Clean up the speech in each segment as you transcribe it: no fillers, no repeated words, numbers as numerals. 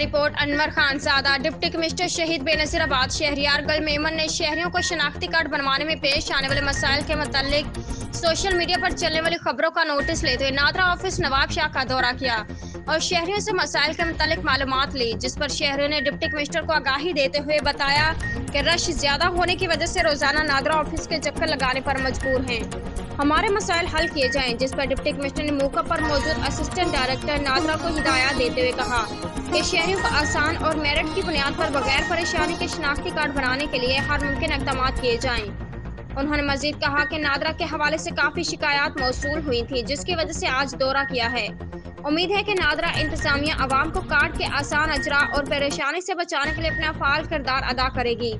Report Anwar Khanzada. Deputy commissioner शहीद बेनज़ीर आबाद शहरियार गल मेमन ने शहरियों को शनाख्ती कार्ड बनवाने में पेश आने वाले मसाइल के मुतालिक सोशल मीडिया पर चलने वाली खबरों का नोटिस लेते हुए नादरा ऑफिस नवाब शाह का दौरा किया और शहरियों से मसाइल के मुतालिक मालूमात ली, जिस पर शहरियों ने डिप्टी कमिश्नर को आगाही देते हुए बताया कि रश ज्यादा होने की वजह से रोजाना नादरा ऑफिस के चक्कर लगाने पर मजबूर हैं। हमारे मसाइल हल किए जाएं, जिस पर डिप्टी कमिश्नर ने मौका पर मौजूद असिस्टेंट डायरेक्टर नादरा को हिदायत देते हुए कहा कि शहरियों को आसान और मेरिट की बुनियाद पर बगैर परेशानी के शनाख्ती कार्ड बनाने के लिए हर मुमकिन इक़दाम किए जाएं। उन्होंने मजीद कहा कि नादरा के हवाले से काफी शिकायत मौसूल हुई थी, जिसकी वजह से आज दौरा किया है। उम्मीद है कि नादरा इंतजामिया आवाम को कार्ड के आसान अजरा और परेशानी से बचाने के लिए अपना फाल किरदार अदा करेगी।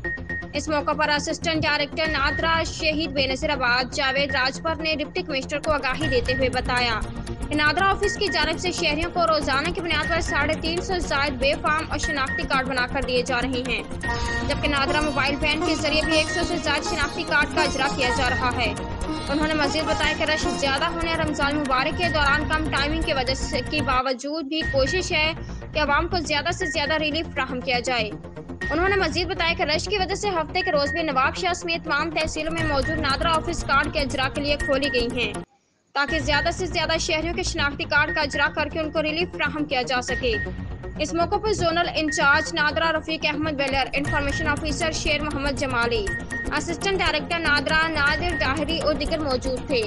इस मौका पर असिस्टेंट डायरेक्टर नादरा शहीद बेनज़ीर आबाद जावेद राजपर ने डिप्टी कमिश्नर को आगाही देते हुए बताया कि नादरा ऑफिस की जानिब से शहरियों को रोजाना की बुनियाद पर 350 से जायद बेफार्म और शनाख्ती कार्ड बनाकर दिए जा रहे हैं, जबकि नादरा मोबाइल वैन के जरिए भी 100 से जायद शनाख्ती कार्ड का इजरा किया जा रहा है। उन्होंने मजीद बताया कि रश ज्यादा होने और रमजान मुबारक के दौरान कम टाइमिंग की वजह के बावजूद भी कोशिश है कि आवाम को ज्यादा से ज्यादा रिलीफ फराहम किया जाए। उन्होंने मजीद बताया कि रश की वजह से हफ्ते के रोज भी नवाब शाह समेत तमाम तहसीलों में मौजूद नादरा ऑफिस कार्ड के इजरा के लिए खोली गई हैं, ताकि ज्यादा से ज्यादा शहरियों के शनाख्ती कार्ड का इजरा करके उनको रिलीफ फराहम किया जा सके। इस मौके पर zonal incharge NADRA Rafiq Ahmed Weller, information officer Sher Mohammad Jamali, assistant director NADRA Nadir Dahri और दीगर मौजूद थे।